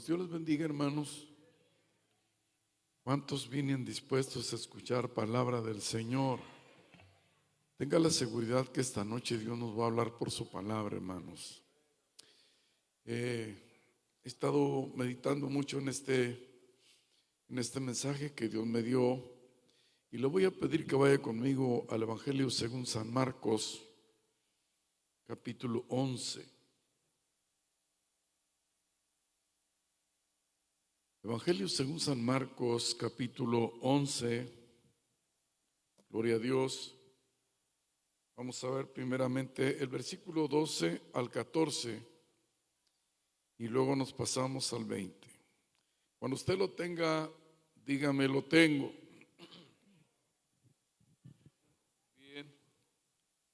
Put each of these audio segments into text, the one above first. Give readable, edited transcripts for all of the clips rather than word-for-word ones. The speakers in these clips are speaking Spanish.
hermanos. Dios les bendiga, hermanos. ¿Cuántos vienen dispuestos a escuchar palabra del Señor? Tenga la seguridad que esta noche Dios nos va a hablar por su palabra, hermanos. He estado meditando mucho en este mensaje que Dios me dio, y le voy a pedir que vaya conmigo al Evangelio según San Marcos, capítulo 11. Evangelio según San Marcos, capítulo 11. Gloria a Dios. Vamos a ver primeramente el versículo 12 al 14 y luego nos pasamos al 20. Cuando usted lo tenga, dígame: lo tengo. Bien,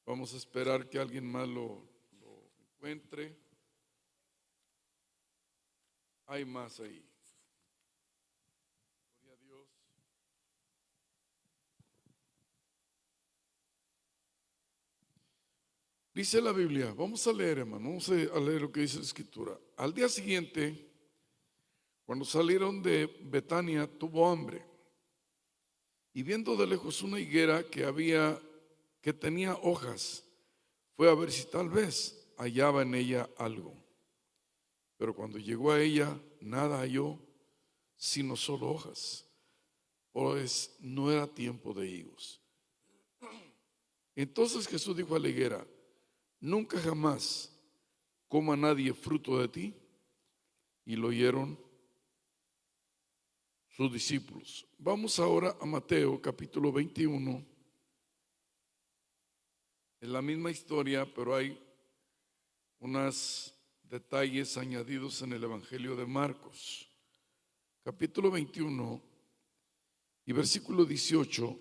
vamos a esperar que alguien más lo encuentre. Hay más ahí. Gloria a Dios. Dice la Biblia, vamos a leer, hermano, vamos a leer lo que dice la Escritura. Al día siguiente, cuando salieron de Betania, tuvo hambre, y viendo de lejos una higuera que tenía hojas, fue a ver si tal vez hallaba en ella algo. Pero cuando llegó a ella, nada halló, sino solo hojas, pues no era tiempo de higos. Entonces Jesús dijo a la higuera: nunca jamás coma nadie fruto de ti. Y lo oyeron sus discípulos. Vamos ahora a Mateo capítulo 21. Es la misma historia, pero hay unos detalles añadidos en el Evangelio de Marcos. Capítulo 21 y versículo 18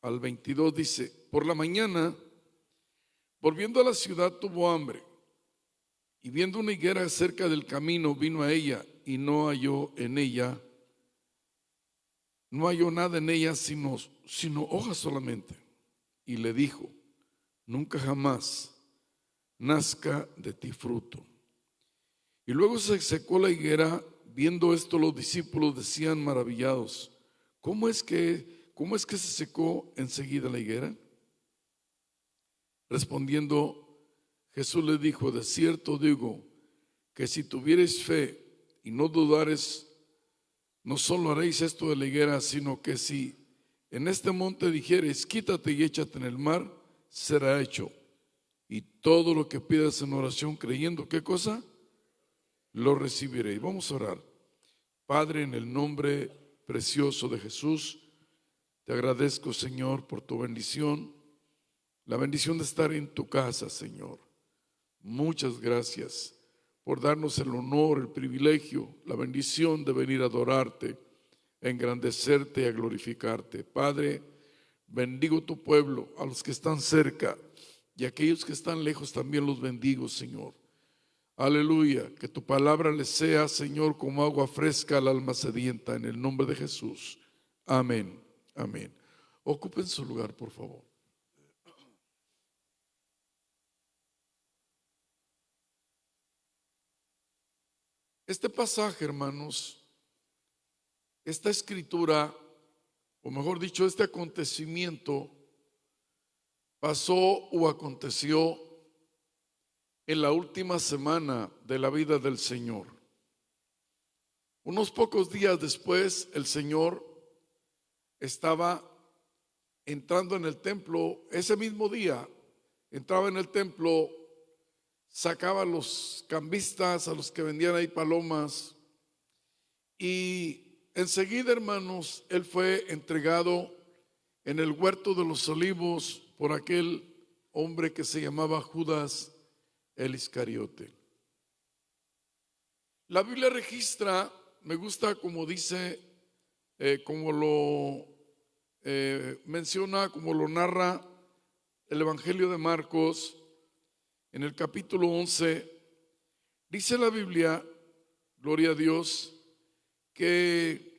al 22 dice: por la mañana, volviendo a la ciudad, tuvo hambre, y viendo una higuera cerca del camino, vino a ella, y no halló nada en ella, sino hojas solamente. Y le dijo: nunca jamás nazca de ti fruto. Y luego se secó la higuera. Viendo esto, los discípulos decían maravillados: ¿Cómo es que se secó enseguida la higuera? Respondiendo, Jesús le dijo: de cierto digo, que si tuviereis fe y no dudares, no solo haréis esto de la higuera, sino que si en este monte dijereis: quítate y échate en el mar, será hecho. Y todo lo que pidas en oración creyendo, ¿qué cosa? Lo recibiréis. Vamos a orar. Padre, en el nombre precioso de Jesús, te agradezco, Señor, por tu bendición, la bendición de estar en tu casa, Señor. Muchas gracias por darnos el honor, el privilegio, la bendición de venir a adorarte, a engrandecerte y a glorificarte. Padre, bendigo tu pueblo, a los que están cerca y a aquellos que están lejos también los bendigo, Señor. Aleluya, que tu palabra les sea, Señor, como agua fresca al alma sedienta, en el nombre de Jesús. Amén, amén. Ocupen su lugar, por favor. Este pasaje, hermanos, esta escritura, o mejor dicho, este acontecimiento pasó o aconteció en la última semana de la vida del Señor. Unos pocos días después, el Señor estaba entrando en el templo. Ese mismo día entraba en el templo, sacaba a los cambistas, a los que vendían ahí palomas, y enseguida, hermanos, él fue entregado en el huerto de los olivos por aquel hombre que se llamaba Judas el Iscariote. La Biblia registra, me gusta como dice, como lo menciona, como lo narra el Evangelio de Marcos en el capítulo 11. Dice la Biblia, gloria a Dios, que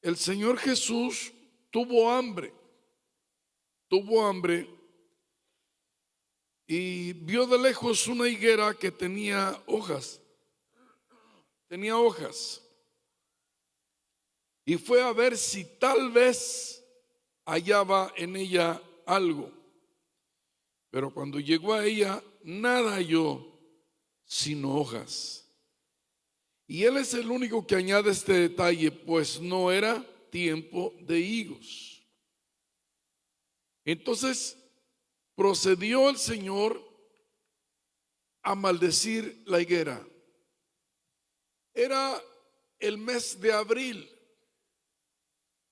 el Señor Jesús tuvo hambre y vio de lejos una higuera que tenía hojas. tenía hojas, y fue a ver si tal vez hallaba en ella algo. Pero cuando llegó a ella, nada halló sino hojas. Y él es el único que añade este detalle, pues no era tiempo de higos. Entonces procedió el Señor a maldecir la higuera. Era el mes de abril,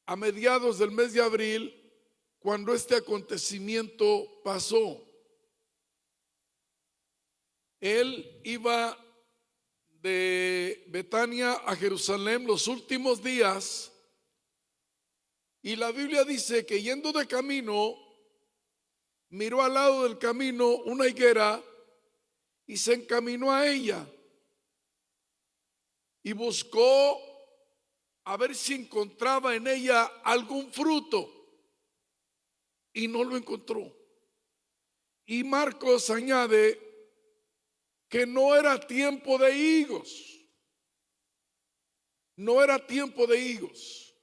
a mediados del mes de abril, cuando este acontecimiento pasó. Él iba de Betania a Jerusalén los últimos días, y la Biblia dice que yendo de camino, miró al lado del camino una higuera y se encaminó a ella y buscó a ver si encontraba en ella algún fruto, y no lo encontró. Y Marcos añade que no era tiempo de higos, no era tiempo de higos.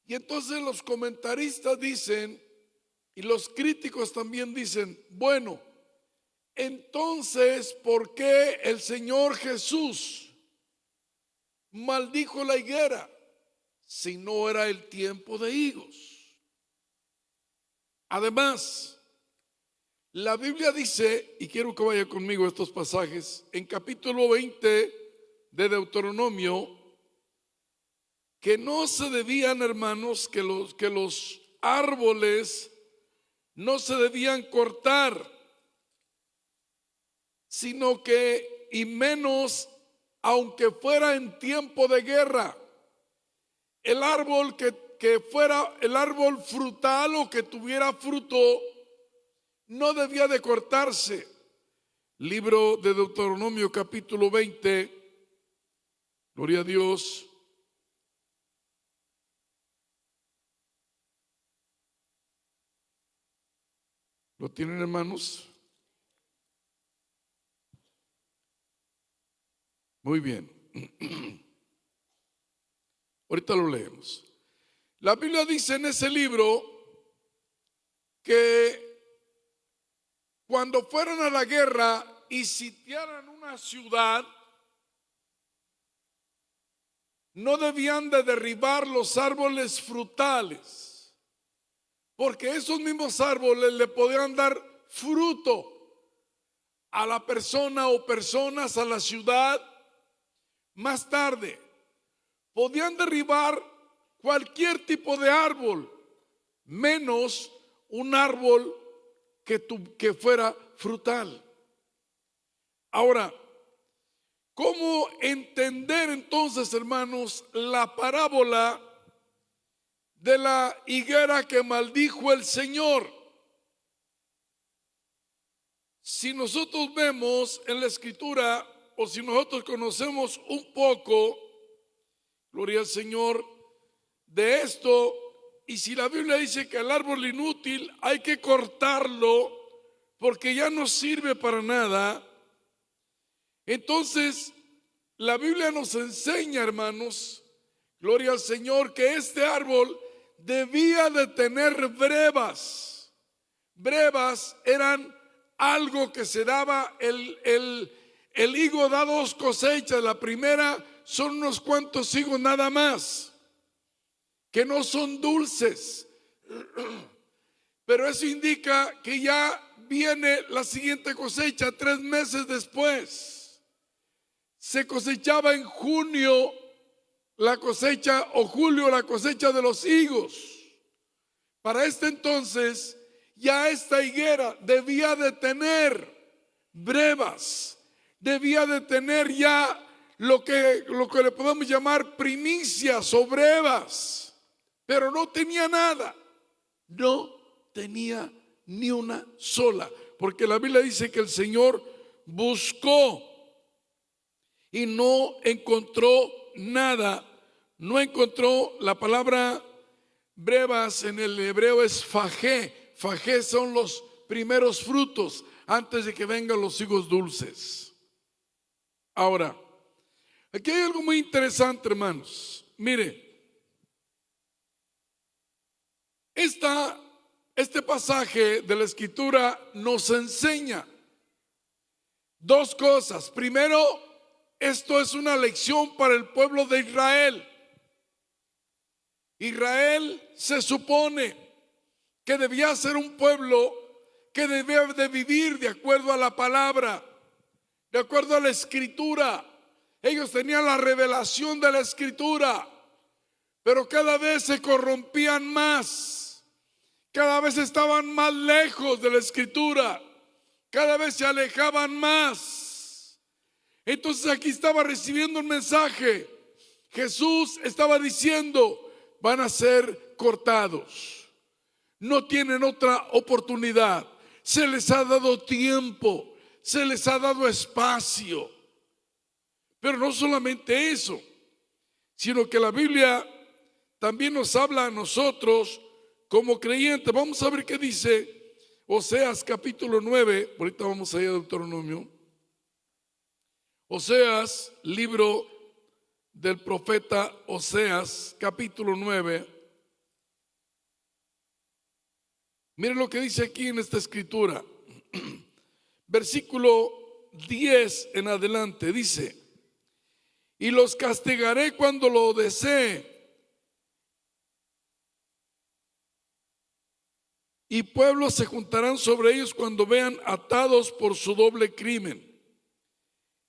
Y entonces los comentaristas dicen, y los críticos también dicen, bueno, entonces, ¿por qué el Señor Jesús maldijo la higuera si no era el tiempo de higos? Además, la Biblia dice, y quiero que vaya conmigo a estos pasajes, en capítulo 20 de Deuteronomio, que no se debían, hermanos, que los árboles no se debían cortar, sino que, y menos, aunque fuera en tiempo de guerra, el árbol que fuera el árbol frutal o que tuviera fruto, no debía de cortarse. Libro de Deuteronomio capítulo 20, gloria a Dios. ¿Lo tienen, hermanos? Muy bien. Ahorita lo leemos. La Biblia dice en ese libro que cuando fueran a la guerra y sitiaran una ciudad, no debían de derribar los árboles frutales, porque esos mismos árboles le podían dar fruto a la persona o personas, a la ciudad. Más tarde podían derribar cualquier tipo de árbol, menos un árbol que fuera frutal. Ahora, ¿cómo entender entonces, hermanos, la parábola de la higuera que maldijo el Señor? Si nosotros vemos en la Escritura, o si nosotros conocemos un poco, gloria al Señor, de esto, y si la Biblia dice que el árbol inútil hay que cortarlo porque ya no sirve para nada, entonces la Biblia nos enseña, hermanos, gloria al Señor, que este árbol debía de tener brevas. Brevas eran algo que se daba, el higo da dos cosechas. La primera son unos cuantos higos nada más, que no son dulces, pero eso indica que ya viene la siguiente cosecha 3 meses después. Se cosechaba en junio la cosecha, o julio la cosecha de los higos. Para este entonces ya esta higuera debía de tener brevas, debía de tener ya lo que le podemos llamar primicias o brevas. Pero no tenía nada, no tenía ni una sola, porque la Biblia dice que el Señor buscó y no encontró nada. No encontró. La palabra brevas en el hebreo es fajé. Fajé son los primeros frutos antes de que vengan los higos dulces. Ahora, Aquí hay algo muy interesante, hermanos. Mire, este pasaje de la Escritura nos enseña dos cosas. Primero, esto es una lección para el pueblo de Israel. Israel se supone que debía ser un pueblo que debía de vivir de acuerdo a la palabra, de acuerdo a la Escritura. Ellos tenían la revelación de la Escritura, pero cada vez se corrompían más, cada vez estaban más lejos de la Escritura, cada vez se alejaban más. Entonces aquí estaba recibiendo un mensaje. Jesús estaba diciendo: van a ser cortados, no tienen otra oportunidad, se les ha dado tiempo, se les ha dado espacio. Pero no solamente eso, sino que la Biblia también nos habla a nosotros como creyentes. Vamos a ver qué dice Oseas capítulo 9, ahorita vamos allá a Deuteronomio. Oseas, libro del profeta Oseas, capítulo 9. Miren lo que dice aquí en esta escritura. Versículo 10 en adelante dice: y los castigaré cuando lo desee, y pueblos se juntarán sobre ellos cuando vean atados por su doble crimen.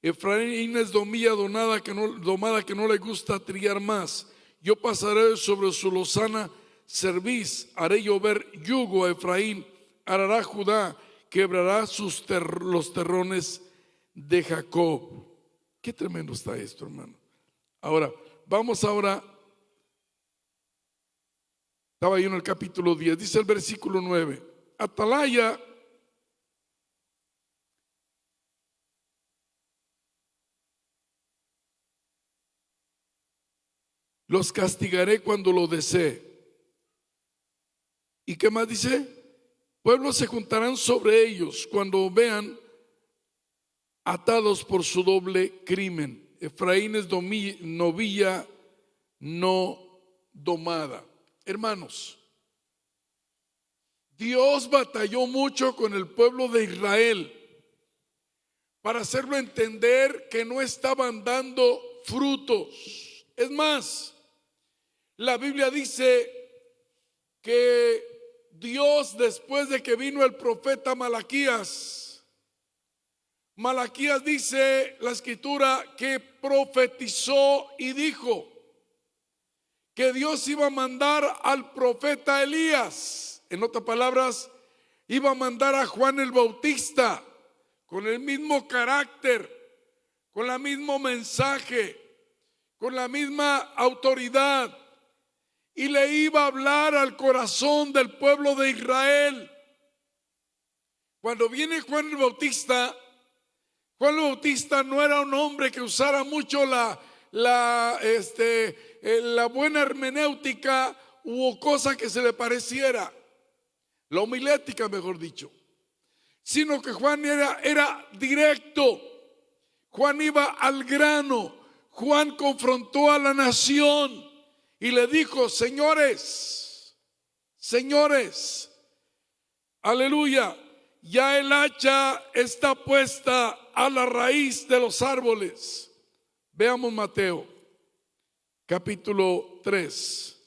Efraín es domada que no le gusta trillar más. Yo pasaré sobre su lozana cerviz, haré llover yugo a Efraín, arará Judá, quebrará los terrones de Jacob. Qué tremendo está esto, hermano. Ahora, estaba yo en el capítulo 10, dice el versículo 9: atalaya los castigaré cuando lo desee. ¿Y qué más dice? Pueblos se juntarán sobre ellos cuando vean atados por su doble crimen. Efraín es novilla no domada. Hermanos, Dios batalló mucho con el pueblo de Israel para hacerlo entender que no estaban dando frutos. Es más, la Biblia dice que Dios, después de que vino el profeta Malaquías dice la escritura que profetizó y dijo que Dios iba a mandar al profeta Elías. En otras palabras, iba a mandar a Juan el Bautista con el mismo carácter, con el mismo mensaje, con la misma autoridad, y le iba a hablar al corazón del pueblo de Israel. Cuando viene Juan el Bautista no era un hombre que usara mucho la buena hermenéutica u cosa que se le pareciera, la homilética, mejor dicho, sino que Juan era directo. Juan iba al grano. Juan confrontó a la nación y le dijo: señores, aleluya, ya el hacha está puesta a la raíz de los árboles. Veamos Mateo capítulo 3.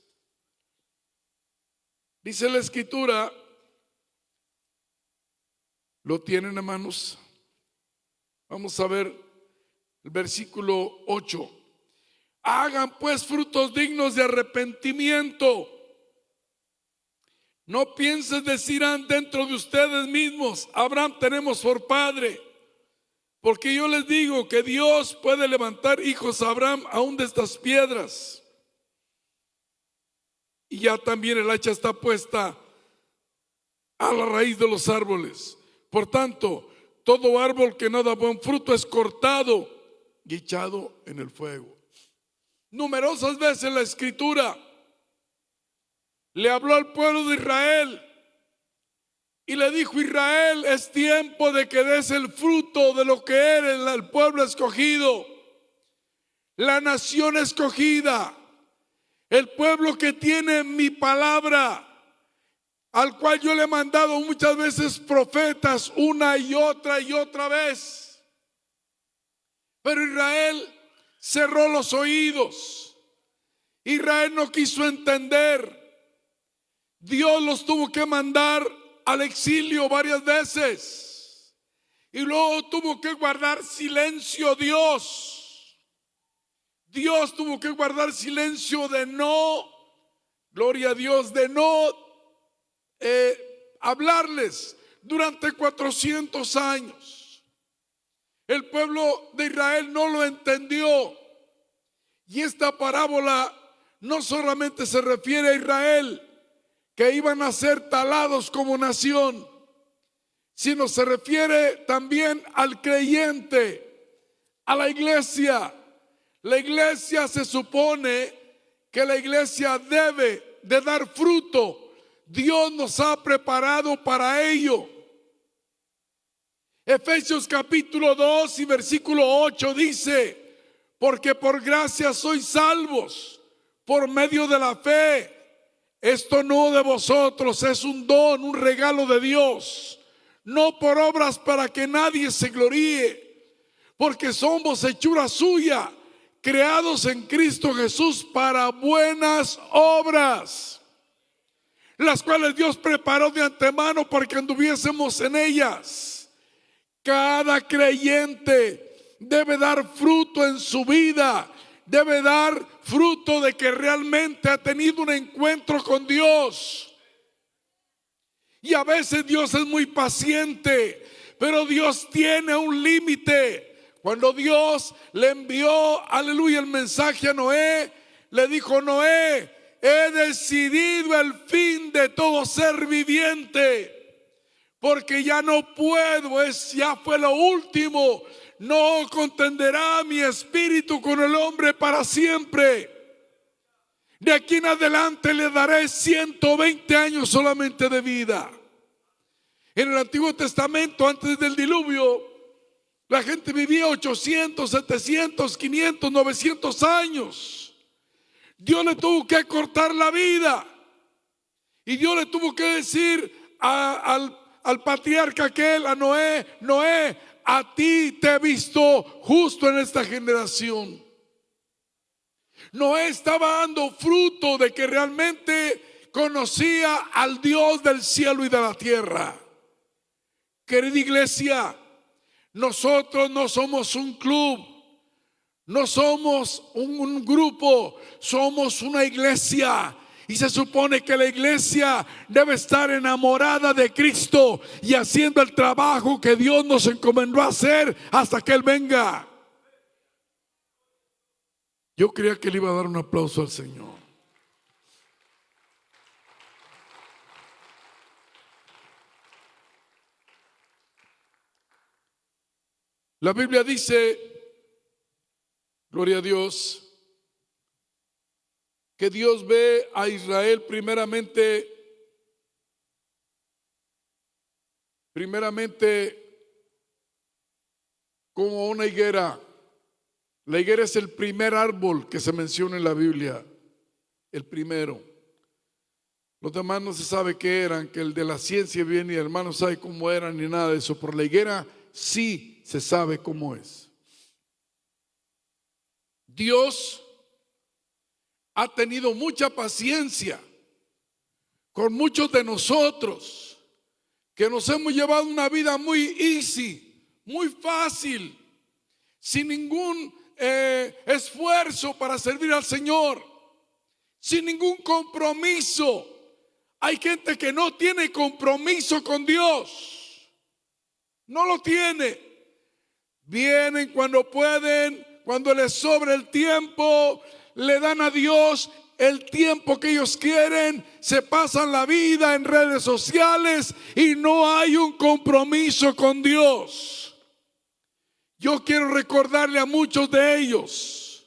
Dice la escritura, ¿lo tienen, hermanos? Vamos a ver el versículo 8. Hagan pues frutos dignos de arrepentimiento. No pienses decirán dentro de ustedes mismos: Abraham tenemos por padre. Porque yo les digo que Dios puede levantar hijos a Abraham aún de estas piedras. Y ya también el hacha está puesta a la raíz de los árboles. Por tanto, todo árbol que no da buen fruto es cortado y echado en el fuego. Numerosas veces la escritura le habló al pueblo de Israel y le dijo: Israel, es tiempo de que des el fruto de lo que eres, el pueblo escogido. la nación escogida, el pueblo que tiene mi palabra, al cual yo le he mandado muchas veces profetas una y otra vez. Pero Israel cerró los oídos. Israel no quiso entender. Dios los tuvo que mandar al exilio varias veces. Y luego tuvo que guardar silencio Dios. Dios tuvo que guardar silencio de no, gloria a Dios, de no hablarles durante 400 años. El pueblo de Israel no lo entendió. Y esta parábola no solamente se refiere a Israel, que iban a ser talados como nación, sino se refiere también al creyente, a la iglesia. La iglesia, se supone que la iglesia debe de dar fruto. Dios nos ha preparado para ello. Efesios capítulo 2 y versículo 8 dice: porque por gracia sois salvos por medio de la fe. Esto no de vosotros, es un don, un regalo de Dios, no por obras para que nadie se gloríe, porque somos hechura suya, creados en Cristo Jesús para buenas obras, las cuales Dios preparó de antemano para que anduviésemos en ellas. Cada creyente debe dar fruto en su vida, debe dar fruto de que realmente ha tenido un encuentro con Dios. Y a veces Dios es muy paciente, pero Dios tiene un límite. Cuando Dios le envió, aleluya, el mensaje a Noé, le dijo: Noé, he decidido el fin de todo ser viviente, porque ya no puedo, ya fue lo último. No contenderá mi espíritu con el hombre para siempre. De aquí en adelante le daré 120 años solamente de vida. En el Antiguo Testamento, antes del diluvio, la gente vivía 800, 700, 500, 900 años. Dios le tuvo que cortar la vida. Y Dios le tuvo que decir al patriarca aquel, a Noé: Noé, a ti te he visto justo en esta generación. Noé estaba dando fruto de que realmente conocía al Dios del cielo y de la tierra. Querida iglesia, nosotros no somos un club, no somos un grupo, somos una iglesia. Y se supone que la iglesia debe estar enamorada de Cristo y haciendo el trabajo que Dios nos encomendó a hacer hasta que Él venga. Yo creía que le iba a dar un aplauso al Señor. La Biblia dice, gloria a Dios, que Dios ve a Israel primeramente como una higuera. La higuera es el primer árbol que se menciona en la Biblia, el primero. Los demás no se sabe qué eran, que el de la ciencia viene y el hermano sabe cómo eran ni nada de eso. Por la higuera sí se sabe cómo es. Dios ha tenido mucha paciencia con muchos de nosotros que nos hemos llevado una vida muy easy, muy fácil, sin ningún esfuerzo para servir al Señor, sin ningún compromiso. Hay gente que no tiene compromiso con Dios, no lo tiene. Vienen cuando pueden, cuando les sobra el tiempo, le dan a Dios el tiempo que ellos quieren, se pasan la vida en redes sociales y no hay un compromiso con Dios. Yo quiero recordarle a muchos de ellos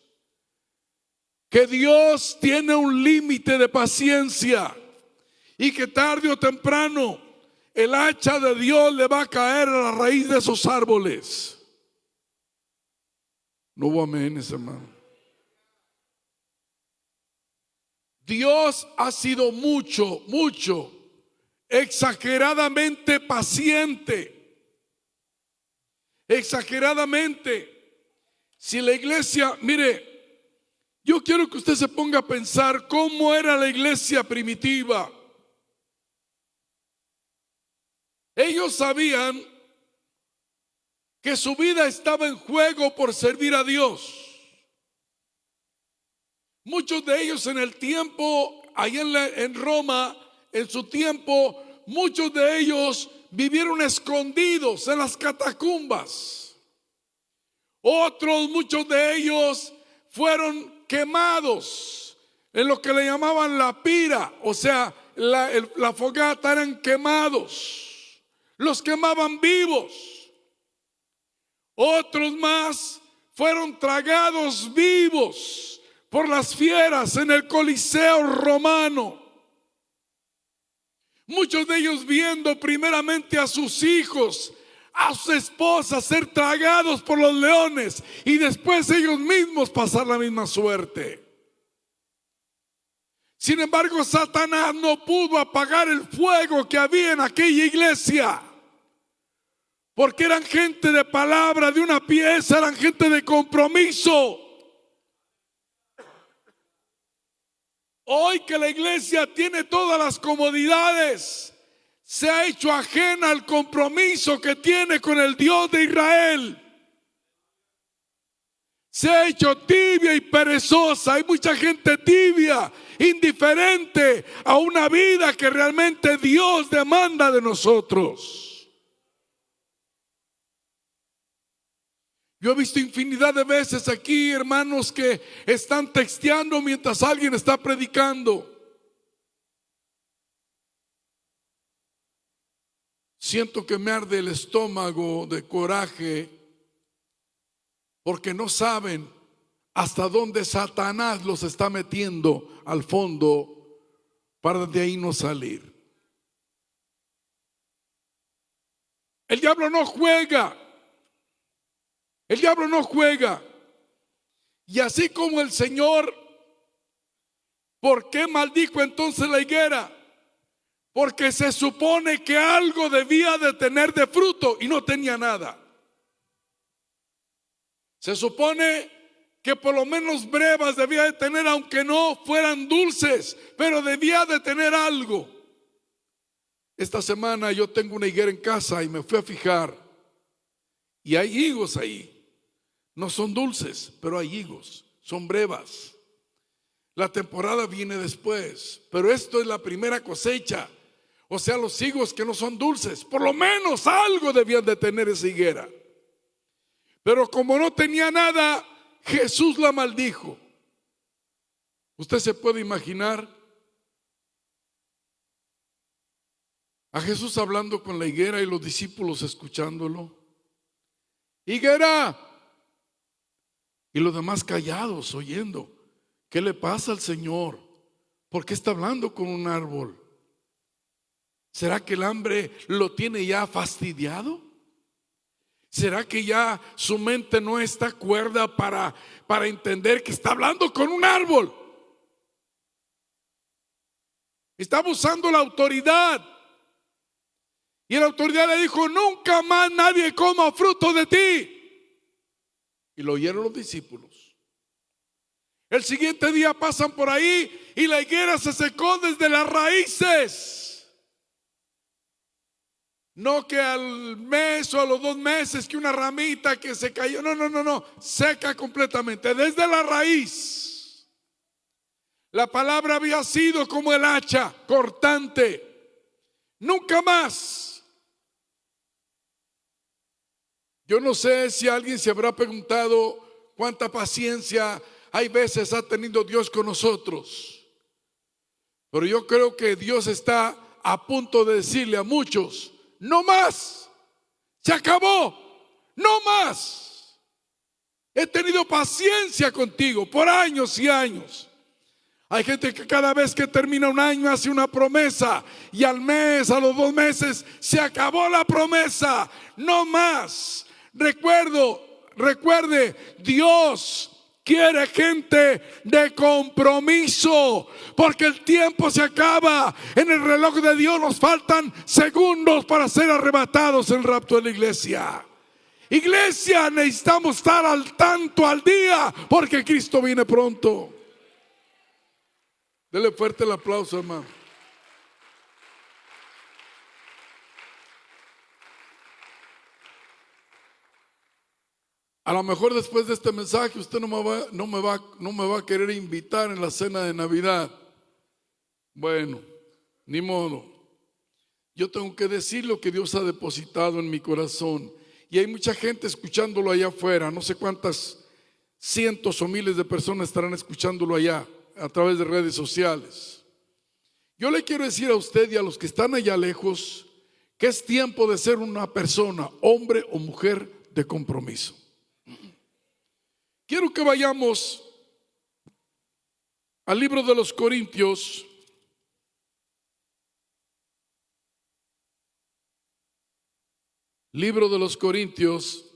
que Dios tiene un límite de paciencia y que tarde o temprano el hacha de Dios le va a caer a la raíz de esos árboles. No hubo amén, hermano. Dios ha sido mucho, exageradamente paciente. Exageradamente. Si la iglesia, mire, yo quiero que usted se ponga a pensar cómo era la iglesia primitiva. Ellos sabían que su vida estaba en juego por servir a Dios. Muchos de ellos en el tiempo, allá en Roma, en su tiempo, muchos de ellos vivieron escondidos en las catacumbas. Muchos de ellos fueron quemados en lo que le llamaban la pira, o sea, la fogata, eran quemados. Los quemaban vivos. Otros más fueron tragados vivos por las fieras en el Coliseo romano. Muchos de ellos viendo primeramente a sus hijos, a sus esposas ser tragados por los leones y después ellos mismos pasar la misma suerte. Sin embargo, Satanás no pudo apagar el fuego que había en aquella iglesia, porque eran gente de palabra, de una pieza, eran gente de compromiso. Hoy que la iglesia tiene todas las comodidades, se ha hecho ajena al compromiso que tiene con el Dios de Israel. Se ha hecho tibia y perezosa. Hay mucha gente tibia, indiferente a una vida que realmente Dios demanda de nosotros. Yo he visto infinidad de veces aquí hermanos que están texteando mientras alguien está predicando. Siento que me arde el estómago de coraje porque no saben hasta dónde Satanás los está metiendo al fondo para de ahí no salir. El diablo no juega. El diablo no juega. Y así como el Señor, ¿por qué maldijo entonces la higuera? Porque se supone que algo debía de tener de fruto y no tenía nada. Se supone que por lo menos brevas debía de tener, aunque no fueran dulces, pero debía de tener algo. Esta semana yo tengo una higuera en casa y me fui a fijar y hay higos ahí. No son dulces, pero hay higos, son brevas. La temporada viene después, pero esto es la primera cosecha. O sea, los higos que no son dulces, por lo menos algo debían de tener esa higuera. Pero como no tenía nada, Jesús la maldijo. ¿Usted se puede imaginar a Jesús hablando con la higuera y los discípulos escuchándolo? Higuera. Y los demás callados oyendo. ¿Qué le pasa al Señor? ¿Por qué está hablando con un árbol? ¿Será que el hambre lo tiene ya fastidiado? ¿Será que ya su mente no está cuerda para entender que está hablando con un árbol? Está abusando la autoridad. Y la autoridad le dijo: nunca más nadie coma fruto de ti. Y lo oyeron los discípulos. El siguiente día pasan por ahí y la higuera se secó desde las raíces. No que al mes o a los 2 meses que una ramita que se cayó. No. Seca completamente, desde la raíz. La palabra había sido como el hacha cortante. Nunca más. Yo no sé si alguien se habrá preguntado cuánta paciencia hay veces ha tenido Dios con nosotros. Pero yo creo que Dios está a punto de decirle a muchos: no más, se acabó, no más. He tenido paciencia contigo por años y años. Hay gente que cada vez que termina un año hace una promesa y al mes, a los 2 meses, se acabó la promesa, no más. Recuerde, Dios quiere gente de compromiso, porque el tiempo se acaba. En el reloj de Dios nos faltan segundos para ser arrebatados en el rapto de la iglesia. Iglesia, necesitamos estar al tanto, al día, porque Cristo viene pronto. Dele fuerte el aplauso, hermano. A lo mejor después de este mensaje usted no me va a querer invitar en la cena de Navidad. Bueno, ni modo. Yo tengo que decir lo que Dios ha depositado en mi corazón. Y hay mucha gente escuchándolo allá afuera. No sé cuántas cientos o miles de personas estarán escuchándolo allá a través de redes sociales. Yo le quiero decir a usted y a los que están allá lejos que es tiempo de ser una persona, hombre o mujer de compromiso. Quiero que vayamos al libro de los Corintios. Libro de los Corintios.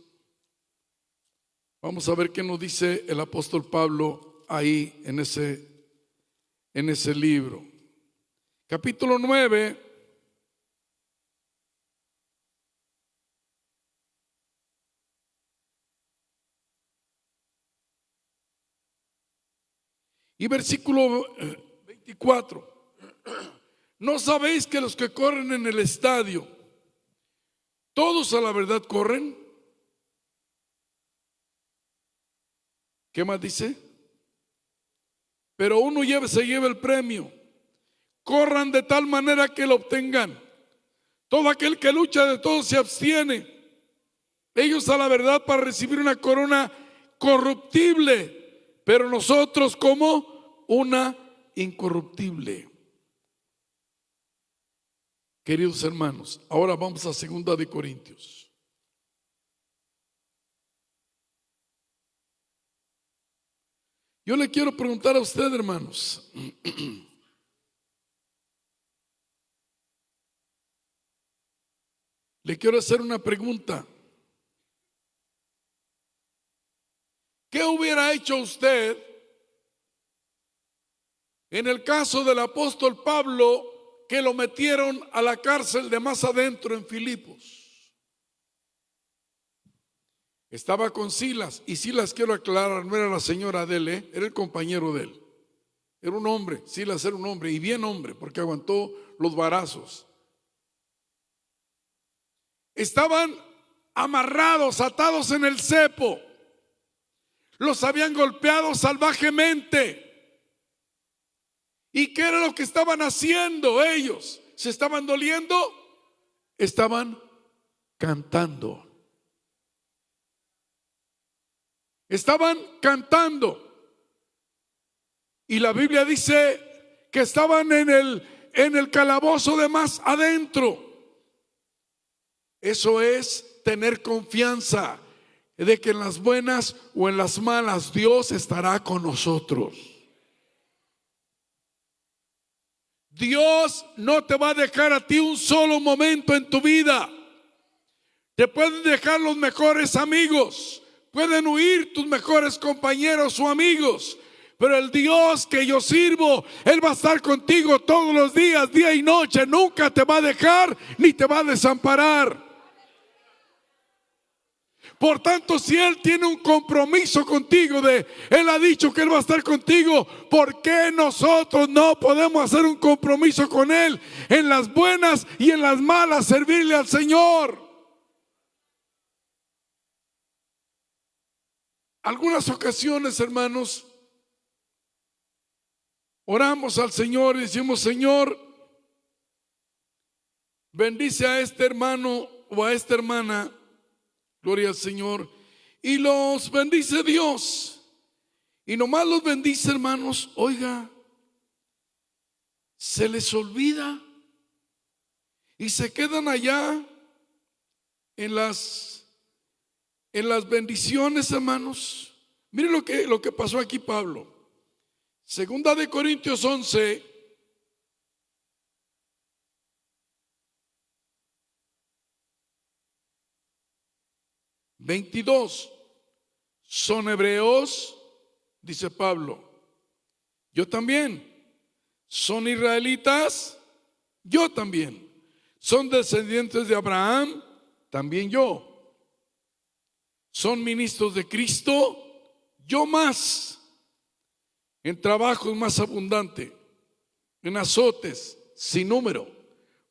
Vamos a ver qué nos dice el apóstol Pablo ahí en ese libro. Capítulo 9. Y versículo 24. ¿No sabéis que los que corren en el estadio, todos a la verdad corren? ¿Qué más dice? Pero uno se lleva el premio. Corran de tal manera que lo obtengan. Todo aquel que lucha de todo se abstiene. Ellos a la verdad para recibir una corona corruptible, pero nosotros como una incorruptible. Queridos hermanos, ahora vamos a 2 de Corintios. Yo le quiero preguntar a usted, hermanos. Le quiero hacer una pregunta. ¿Qué hubiera hecho usted en el caso del apóstol Pablo, que lo metieron a la cárcel de más adentro en Filipos? Estaba con Silas, y Silas, quiero aclarar, no era la señora de él, era el compañero de él. Era un hombre, Silas era un hombre, y bien hombre, porque aguantó los varazos. Estaban amarrados, atados en el cepo. Los habían golpeado salvajemente. ¿Y qué era lo que estaban haciendo ellos? ¿Se estaban doliendo? Estaban cantando. Estaban cantando. Y la Biblia dice que estaban en el calabozo de más adentro. Eso es tener confianza de que en las buenas o en las malas Dios estará con nosotros. Dios no te va a dejar a ti un solo momento en tu vida. Te pueden dejar los mejores amigos, pueden huir tus mejores compañeros o amigos, pero el Dios que yo sirvo, Él va a estar contigo todos los días, día y noche. Nunca te va a dejar ni te va a desamparar. Por tanto, si Él tiene un compromiso contigo, Él ha dicho que Él va a estar contigo, ¿por qué nosotros no podemos hacer un compromiso con Él en las buenas y en las malas, servirle al Señor? Algunas ocasiones, hermanos, oramos al Señor y decimos: Señor, bendice a este hermano o a esta hermana. Gloria al Señor. Y los bendice Dios. Y nomás los bendice, hermanos. Oiga, se les olvida y se quedan allá en las bendiciones, hermanos. Miren lo que pasó aquí Pablo. 2 de Corintios 11. ¿22 son hebreos? dice Pablo, yo también. ¿Son israelitas? Yo también. ¿Son descendientes de Abraham? También yo. ¿Son ministros de Cristo? Yo más. En trabajos más abundante, en azotes sin número,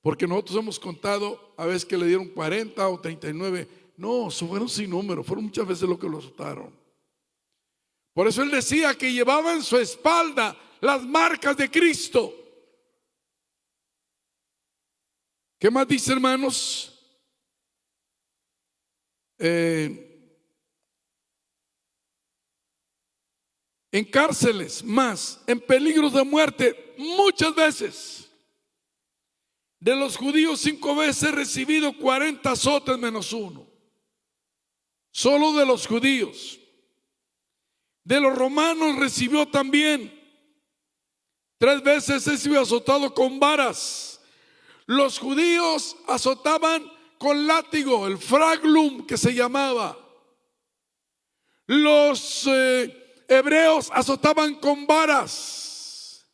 porque nosotros hemos contado a veces que le dieron 40 o 39. No, fueron sin número, fueron muchas veces lo que lo azotaron. Por eso él decía que llevaba en su espalda las marcas de Cristo. ¿Qué más dice, hermanos? En cárceles, más, en peligros de muerte, muchas veces. De los judíos 5 veces he recibido 40 azotes menos uno. Solo de los judíos. De los romanos recibió también. 3 veces he sido azotado con varas. Los judíos azotaban con látigo, el fraglum que se llamaba. Los hebreos azotaban con varas.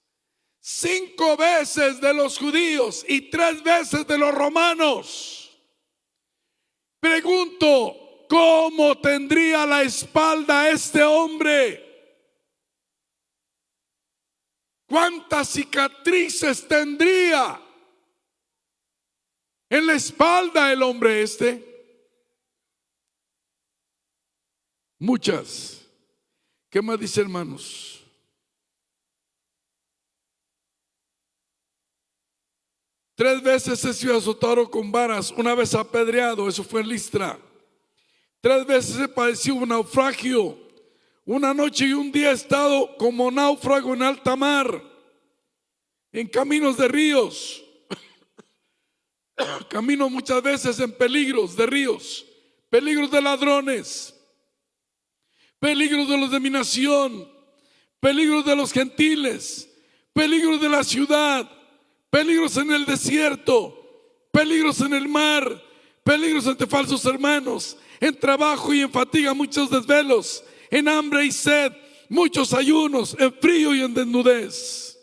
5 veces de los judíos y 3 veces de los romanos. Pregunto, ¿cómo tendría la espalda este hombre? ¿Cuántas cicatrices tendría en la espalda el hombre este? Muchas. ¿Qué más dice, hermanos? Tres veces he sido azotado con varas, una vez apedreado, eso fue en Listra. 3 veces he padecido un naufragio. Una noche y un día he estado como náufrago en alta mar, en caminos de ríos. Camino muchas veces en peligros de ríos, peligros de ladrones, peligros de los de mi nación, peligros de los gentiles, peligros de la ciudad, peligros en el desierto, peligros en el mar, peligros ante falsos hermanos, en trabajo y en fatiga muchos desvelos, en hambre y sed, muchos ayunos, en frío y en desnudez.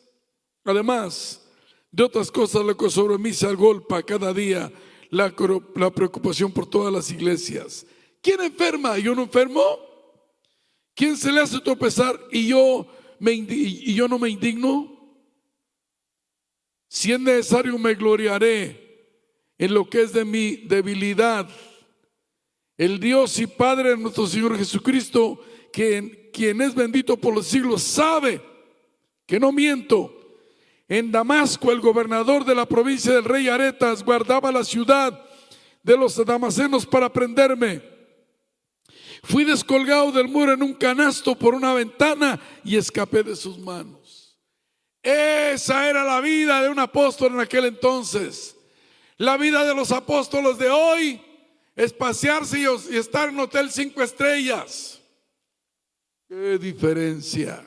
Además de otras cosas, lo que sobre mí se agolpa cada día, la preocupación por todas las iglesias. ¿Quién enferma? ¿Yo no enfermo? ¿Quién se le hace tropezar y yo no me indigno? Si es necesario, me gloriaré en lo que es de mi debilidad. El Dios y Padre de nuestro Señor Jesucristo, quien es bendito por los siglos, sabe que no miento. En Damasco, el gobernador de la provincia del rey Aretas guardaba la ciudad de los damasenos para prenderme. Fui descolgado del muro en un canasto por una ventana y escapé de sus manos. Esa era la vida de un apóstol en aquel entonces. La vida de los apóstoles de hoy es pasearse y estar en hotel 5 estrellas. ¡Qué diferencia!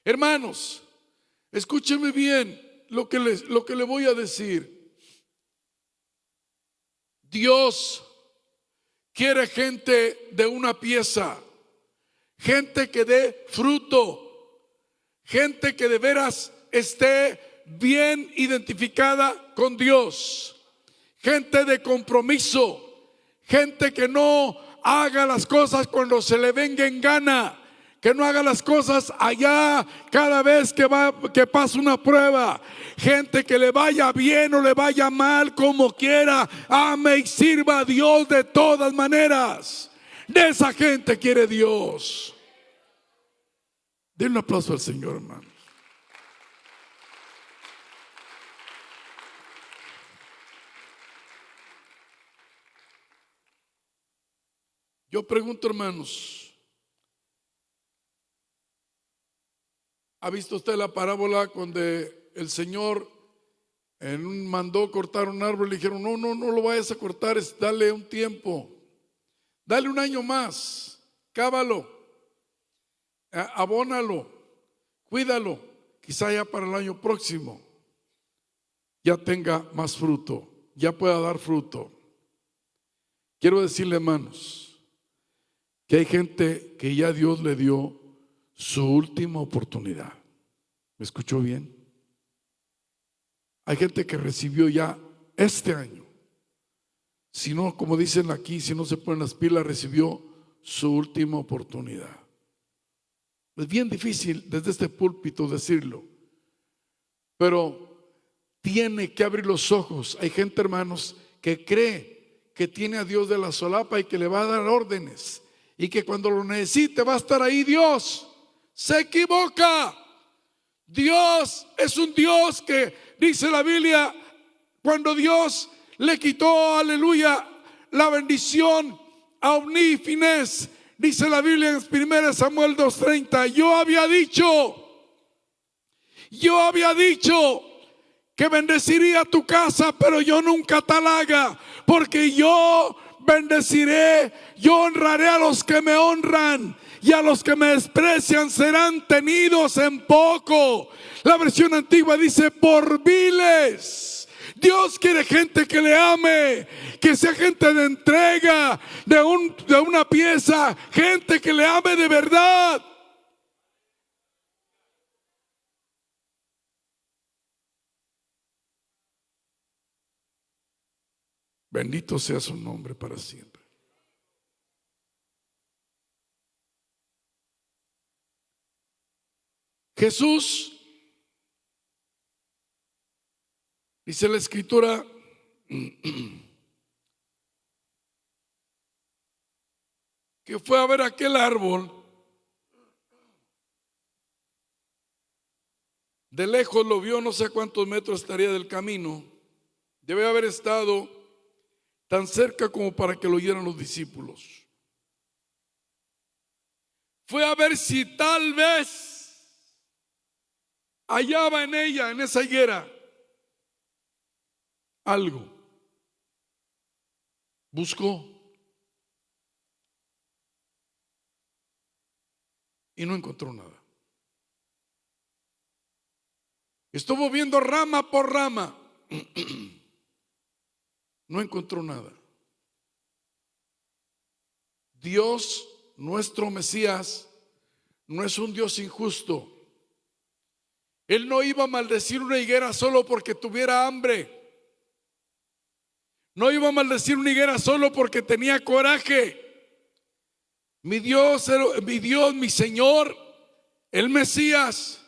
Hermanos, escúcheme bien lo que le voy a decir. Dios quiere gente de una pieza, gente que dé fruto, gente que de veras esté bien identificada con Dios, gente de compromiso, gente que no haga las cosas cuando se le venga en gana, que no haga las cosas allá cada vez que pasa una prueba. Gente que le vaya bien o le vaya mal, como quiera, ame y sirva a Dios de todas maneras. De esa gente quiere Dios. Den un aplauso al Señor, hermano. Yo pregunto, hermanos, ¿ha visto usted la parábola donde el Señor mandó cortar un árbol? Le dijeron, no lo vayas a cortar, dale un tiempo, dale un año más, cávalo, abónalo, cuídalo, quizá ya para el año próximo ya tenga más fruto, ya pueda dar fruto. Quiero decirle, hermanos, que hay gente que ya Dios le dio su última oportunidad. ¿Me escuchó bien? Hay gente que recibió ya este año. Si no, como dicen aquí, si no se ponen las pilas, recibió su última oportunidad. Es bien difícil desde este púlpito decirlo, pero tiene que abrir los ojos. Hay gente, hermanos, que cree que tiene a Dios de la solapa y que le va a dar órdenes y que cuando lo necesite va a estar ahí Dios. Se equivoca. Dios es un Dios que, dice la Biblia, cuando Dios le quitó, aleluya, la bendición a Ofní y Finés, dice la Biblia en 1 Samuel 2:30, yo había dicho que bendeciría tu casa, pero yo nunca tal haga, porque yo bendeciré, yo honraré a los que me honran, y a los que me desprecian serán tenidos en poco. La versión antigua dice por viles. Dios quiere gente que le ame, que sea gente de entrega, de una pieza, gente que le ame de verdad. Bendito sea su nombre para siempre. Jesús, dice la Escritura, que fue a ver aquel árbol. De lejos lo vio, no sé cuántos metros estaría del camino. Debe haber estado tan cerca como para que lo oyeran los discípulos. Fue a ver si tal vez hallaba en ella, en esa higuera, algo. Buscó y no encontró nada. Estuvo viendo rama por rama. No encontró nada. Dios, nuestro Mesías, no es un Dios injusto. Él no iba a maldecir una higuera solo porque tuviera hambre. No iba a maldecir una higuera solo porque tenía coraje. Mi Dios, mi Señor, el Mesías,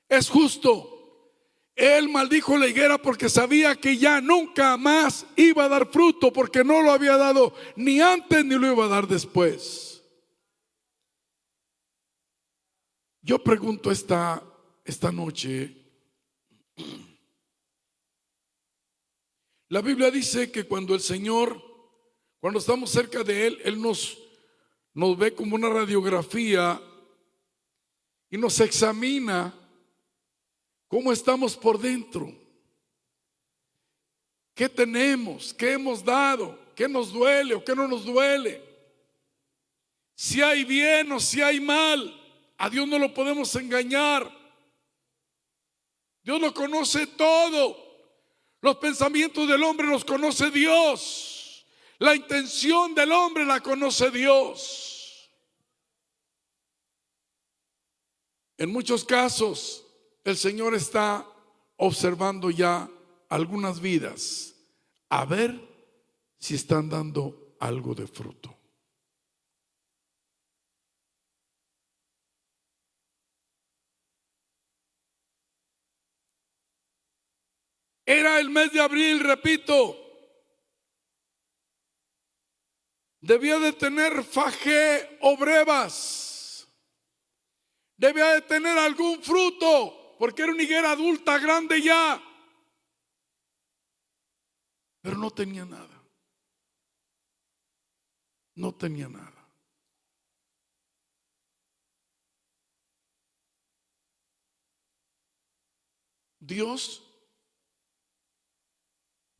es justo. Él maldijo la higuera porque sabía que ya nunca más iba a dar fruto, porque no lo había dado ni antes ni lo iba a dar después. Yo pregunto esta noche, la Biblia dice que cuando el Señor, cuando estamos cerca de Él, Él nos ve como una radiografía y nos examina cómo estamos por dentro, qué tenemos, qué hemos dado, qué nos duele o qué no nos duele, si hay bien o si hay mal. A Dios no lo podemos engañar. Dios lo conoce todo. Los pensamientos del hombre los conoce Dios. La intención del hombre la conoce Dios. En muchos casos, el Señor está observando ya algunas vidas, a ver si están dando algo de fruto. Era el mes de abril, repito. Debía de tener faje o brevas. Debía de tener algún fruto, porque era una higuera adulta, grande ya. Pero no tenía nada. No tenía nada. Dios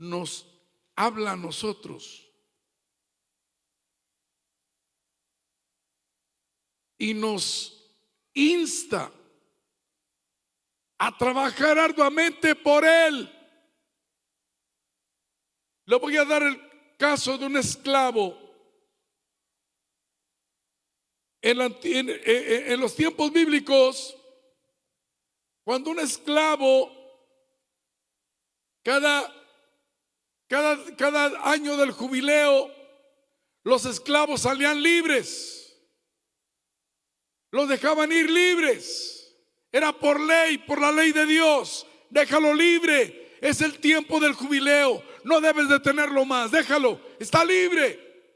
nos habla a nosotros y nos insta a trabajar arduamente por Él. Le voy a dar el caso de un esclavo en los tiempos bíblicos, cuando un esclavo, cada año del jubileo, los esclavos salían libres, los dejaban ir libres. Era por ley, por la ley de Dios. Déjalo libre, es el tiempo del jubileo, no debes de tenerlo más, déjalo, está libre.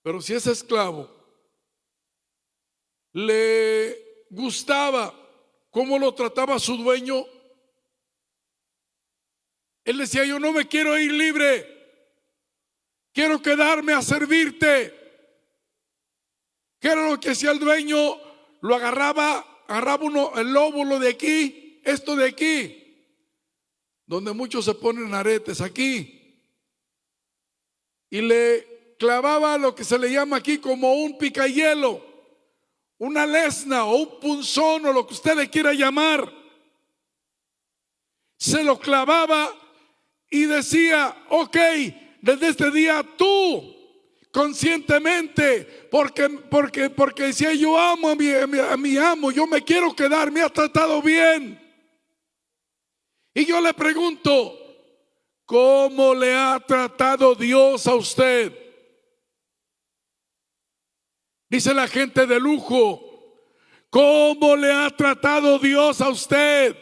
Pero si ese esclavo le gustaba cómo lo trataba su dueño, él decía: yo no me quiero ir libre, quiero quedarme a servirte. ¿Qué era lo que hacía el dueño? Lo agarraba el lóbulo de aquí, esto de aquí, donde muchos se ponen aretes aquí, y le clavaba lo que se le llama aquí como un picahielo, una lesna o un punzón o lo que usted le quiera llamar. Se lo clavaba y decía: ok, desde este día tú conscientemente, porque decía: yo amo a mi amo, yo me quiero quedar, me ha tratado bien. Y yo le pregunto: ¿cómo le ha tratado Dios a usted? Dice la gente de lujo: ¿cómo le ha tratado Dios a usted?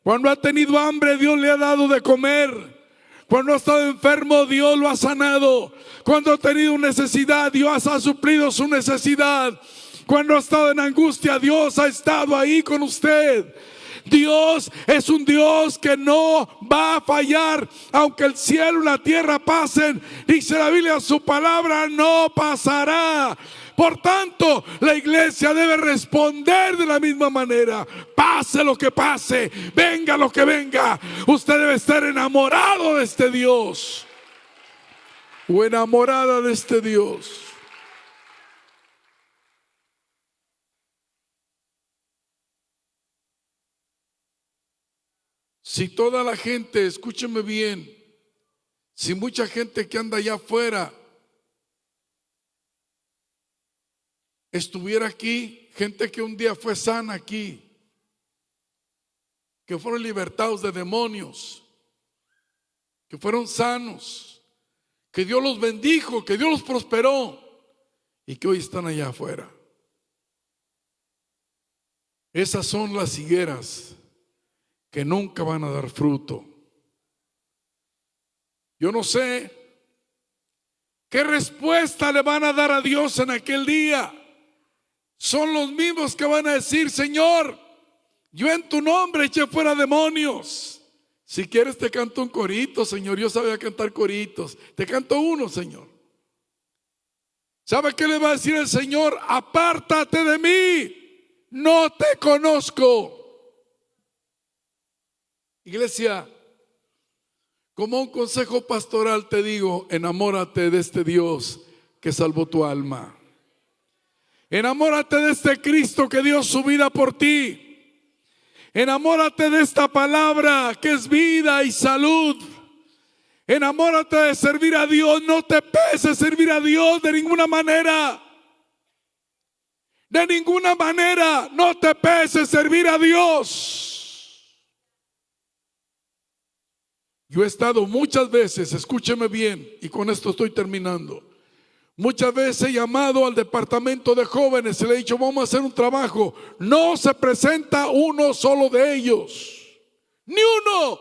Cuando ha tenido hambre, Dios le ha dado de comer. Cuando ha estado enfermo, Dios lo ha sanado. Cuando ha tenido necesidad, Dios ha suplido su necesidad. Cuando ha estado en angustia, Dios ha estado ahí con usted. Dios es un Dios que no va a fallar, aunque el cielo y la tierra pasen. Dice la Biblia: su palabra no pasará. Por tanto, la iglesia debe responder de la misma manera. Pase lo que pase, venga lo que venga, usted debe estar enamorado de este Dios o enamorada de este Dios. Si toda la gente, escúcheme bien, si mucha gente que anda allá afuera estuviera aquí, gente que un día fue sana aquí, que fueron libertados de demonios, que fueron sanos, que Dios los bendijo, que Dios los prosperó y que hoy están allá afuera. Esas son las higueras que nunca van a dar fruto. Yo no sé qué respuesta le van a dar a Dios en aquel día. Son los mismos que van a decir: Señor, yo en tu nombre eché fuera demonios. Si quieres te canto un corito, Señor. Yo sabía cantar coritos. Te canto uno, Señor. ¿Sabe qué le va a decir el Señor? Apártate de mí, no te conozco. Iglesia, como un consejo pastoral te digo: enamórate de este Dios que salvó tu alma. Enamórate de este Cristo que dio su vida por ti. Enamórate de esta palabra que es vida y salud. Enamórate de servir a Dios. No te pese servir a Dios de ninguna manera. De ninguna manera no te pese servir a Dios. Yo he estado muchas veces, escúcheme bien, y con esto estoy terminando. Muchas veces he llamado al departamento de jóvenes y le he dicho: vamos a hacer un trabajo. No se presenta uno solo de ellos, ni uno.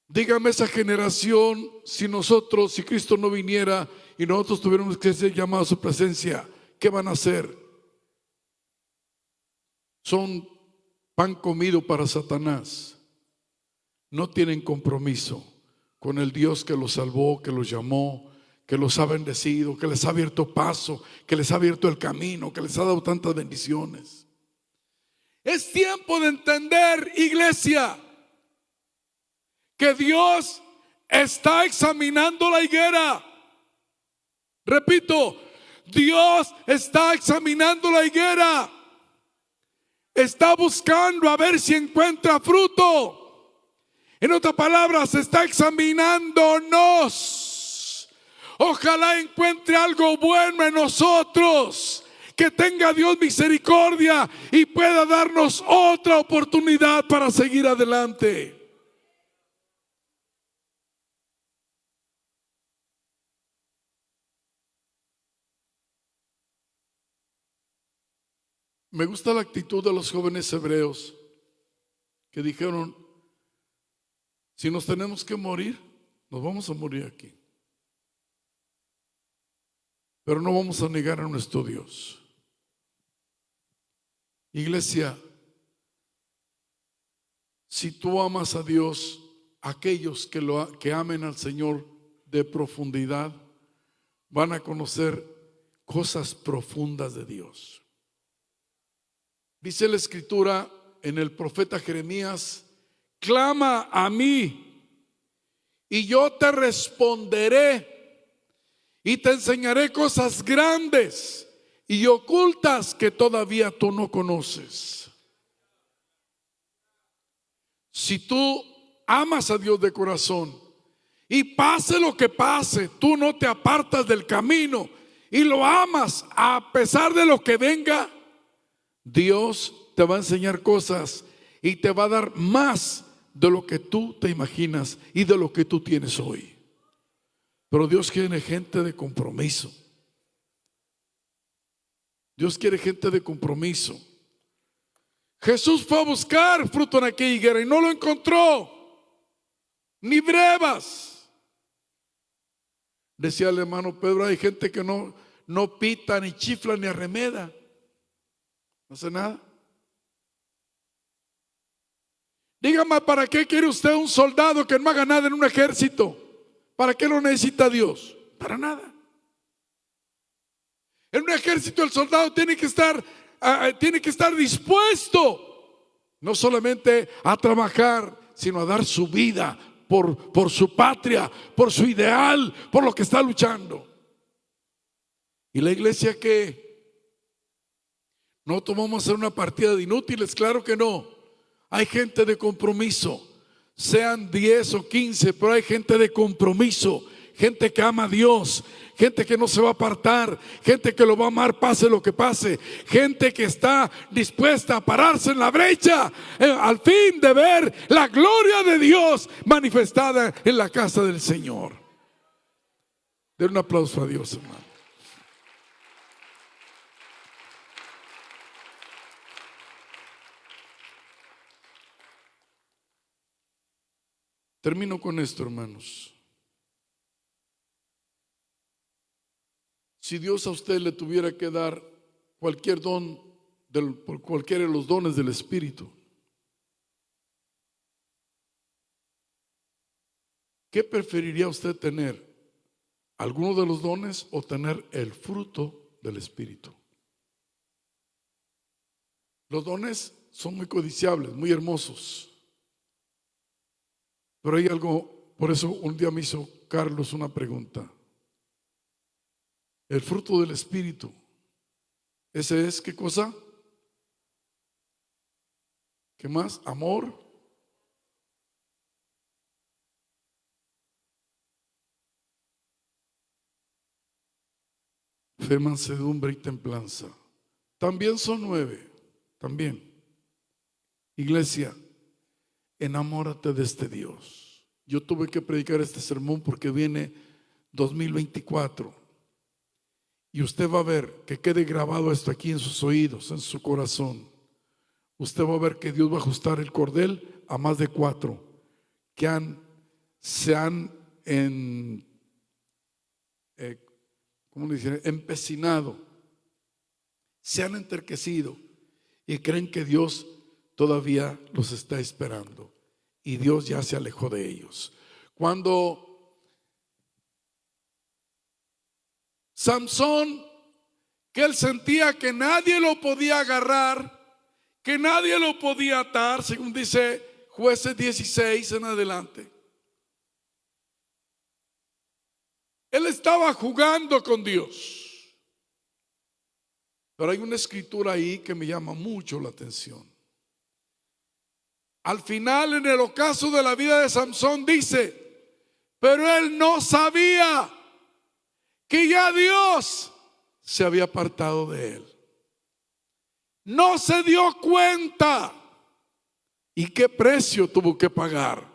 Dígame esa generación, si Cristo no viniera y nosotros tuviéramos que ser llamados a su presencia, ¿qué van a hacer? Son pan comido para Satanás. No tienen compromiso con el Dios que los salvó, que los llamó, que los ha bendecido, que les ha abierto paso, que les ha abierto el camino, que les ha dado tantas bendiciones. Es tiempo de entender, iglesia, que Dios está examinando la higuera. Repito, Dios está examinando la higuera. Está buscando a ver si encuentra fruto. En otras palabras, está examinándonos. Ojalá encuentre algo bueno en nosotros, que tenga Dios misericordia y pueda darnos otra oportunidad para seguir adelante. Me gusta la actitud de los jóvenes hebreos que dijeron: si nos tenemos que morir, nos vamos a morir aquí, pero no vamos a negar a nuestro Dios. Iglesia, si tú amas a Dios, aquellos que amen al Señor de profundidad van a conocer cosas profundas de Dios. Dice la Escritura en el profeta Jeremías: clama a mí y yo te responderé y te enseñaré cosas grandes y ocultas que todavía tú no conoces. Si tú amas a Dios de corazón y pase lo que pase, tú no te apartas del camino y lo amas a pesar de lo que venga, Dios te va a enseñar cosas y te va a dar más de lo que tú te imaginas y de lo que tú tienes hoy. Pero Dios quiere gente de compromiso. Dios quiere gente de compromiso. Jesús fue a buscar fruto en aquella higuera y no lo encontró, ni brevas. Decía el hermano Pedro: hay gente que no pita, ni chifla, ni arremeda. No hace nada. Dígame, ¿para qué quiere usted un soldado que no haga nada en un ejército? ¿Para qué lo necesita Dios? Para nada. En un ejército el soldado tiene que estar dispuesto no solamente a trabajar, sino a dar su vida por su patria, por su ideal, por lo que está luchando. ¿Y la iglesia qué? ¿No tomamos a una partida de inútiles? Claro que no. Hay gente de compromiso, sean 10 o 15, pero hay gente de compromiso, gente que ama a Dios, gente que no se va a apartar, gente que lo va a amar pase lo que pase, gente que está dispuesta a pararse en la brecha al fin de ver la gloria de Dios manifestada en la casa del Señor. Den un aplauso a Dios, hermano. Termino con esto, hermanos. Si Dios a usted le tuviera que dar cualquier don, por cualquiera de los dones del Espíritu, ¿qué preferiría usted tener? ¿Alguno de los dones o tener el fruto del Espíritu? Los dones son muy codiciables, muy hermosos. Pero hay algo, por eso un día me hizo Carlos una pregunta. El fruto del Espíritu, ¿ese es qué cosa? ¿Qué más? Amor, fe, mansedumbre y templanza. También son 9, también. Iglesia, enamórate de este Dios. Yo tuve que predicar este sermón porque viene 2024 y usted va a ver que quede grabado esto aquí en sus oídos, en su corazón. Usted va a ver que Dios va a ajustar el cordel a más de 4 que se han empecinado, se han enterquecido y creen que Dios todavía los está esperando y Dios ya se alejó de ellos. Cuando Samson, que él sentía que nadie lo podía agarrar, que nadie lo podía atar, según dice Jueces 16 en adelante, él estaba jugando con Dios. Pero hay una escritura ahí que me llama mucho la atención. Al final, en el ocaso de la vida de Samson, dice: pero él no sabía que ya Dios se había apartado de él. No se dio cuenta. ¿Y qué precio tuvo que pagar?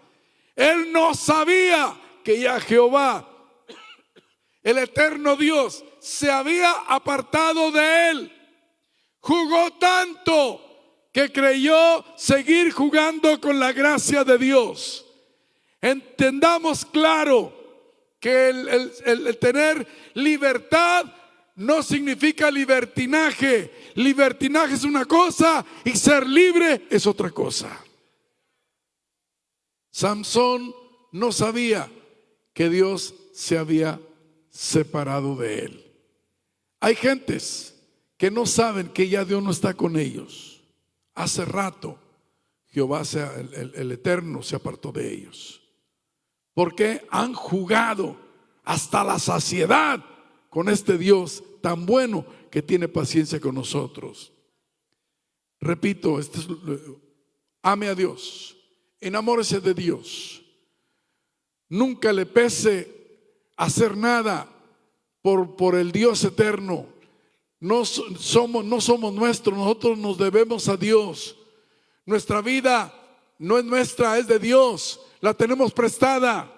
Él no sabía que ya Jehová, el eterno Dios, se había apartado de él. Jugó tanto que creyó seguir jugando con la gracia de Dios. Entendamos claro que el tener libertad no significa libertinaje. Libertinaje es una cosa y ser libre es otra cosa. Samsón no sabía que Dios se había separado de él. Hay gentes que no saben que ya Dios no está con ellos. Hace rato Jehová, el Eterno, se apartó de ellos, porque han jugado hasta la saciedad con este Dios tan bueno que tiene paciencia con nosotros. Repito, ame a Dios, enamórese de Dios. Nunca le pese hacer nada por el Dios eterno. No somos nuestros, nosotros nos debemos a Dios. Nuestra vida no es nuestra, es de Dios, la tenemos prestada.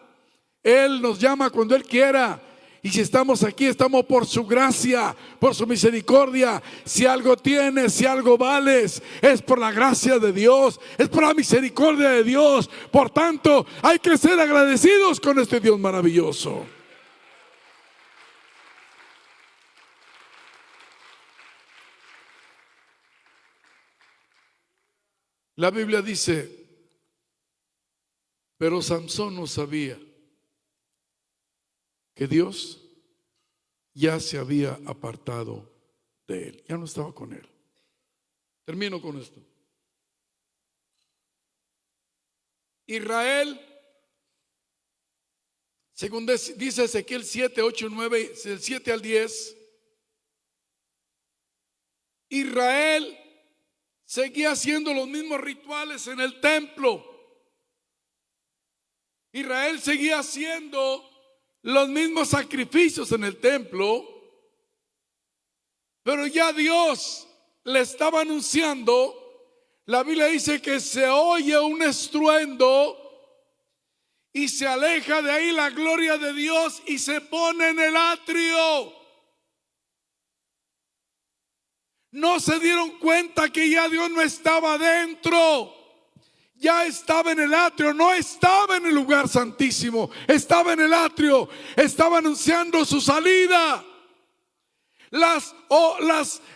Él nos llama cuando Él quiera. Y si estamos aquí, estamos por su gracia, por su misericordia. Si algo tienes, si algo vales, es por la gracia de Dios, es por la misericordia de Dios. Por tanto, hay que ser agradecidos con este Dios maravilloso. La Biblia dice, pero Samsón no sabía que Dios ya se había apartado de él, ya no estaba con él. Termino con esto. Israel, según dice Ezequiel 7, 8, 9, del 7 al 10, Israel seguía haciendo los mismos rituales en el templo. Israel seguía haciendo los mismos sacrificios en el templo, pero ya Dios le estaba anunciando. La Biblia dice que se oye un estruendo y se aleja de ahí la gloria de Dios y se pone en el atrio. No se dieron cuenta que ya Dios no estaba dentro. Ya estaba en el atrio, no estaba en el lugar santísimo, estaba en el atrio, estaba anunciando su salida.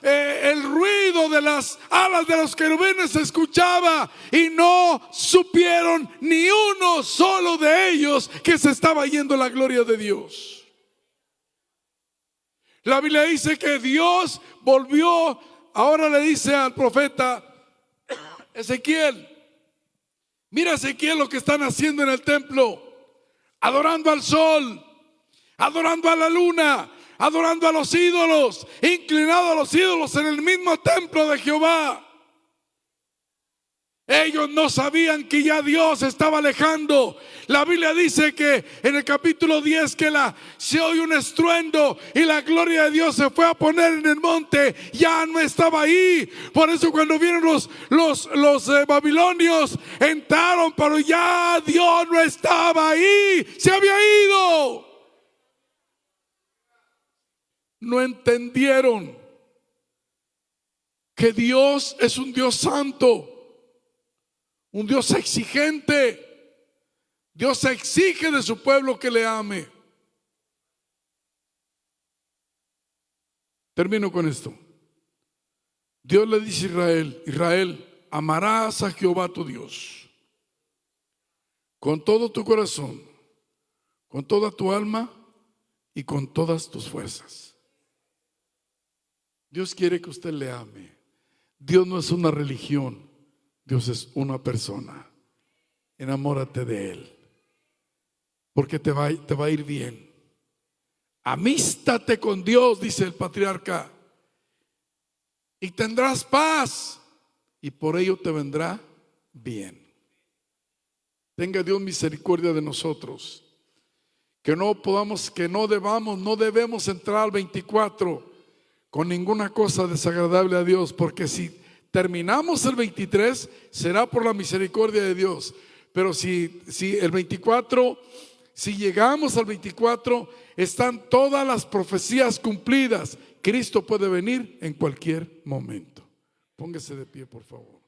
El ruido de las alas de los querubines se escuchaba y no supieron ni uno solo de ellos que se estaba yendo la gloria de Dios. La Biblia dice que Dios volvió, ahora le dice al profeta Ezequiel: mira, Ezequiel, lo que están haciendo en el templo, adorando al sol, adorando a la luna, adorando a los ídolos, inclinado a los ídolos en el mismo templo de Jehová. Ellos no sabían que ya Dios estaba alejando. La Biblia dice que en el capítulo 10 que se oye un estruendo y la gloria de Dios se fue a poner en el monte. Ya no estaba ahí. Por eso cuando vieron los babilonios, entraron, pero ya Dios no estaba ahí. Se había ido. No entendieron que Dios es un Dios santo, un Dios exigente. Dios exige de su pueblo que le ame. Termino con esto. Dios le dice a Israel: Israel, amarás a Jehová tu Dios con todo tu corazón, con toda tu alma y con todas tus fuerzas. Dios quiere que usted le ame. Dios no es una religión, Dios es una persona. Enamórate de Él, porque te va a ir bien. Amístate con Dios, dice el patriarca, y tendrás paz, y por ello te vendrá bien. Tenga Dios misericordia de nosotros. que no debemos entrar al 24 con ninguna cosa desagradable a Dios, porque si terminamos el 23 será por la misericordia de Dios, pero si llegamos al 24 están todas las profecías cumplidas. Cristo puede venir en cualquier momento. Póngase de pie, por favor.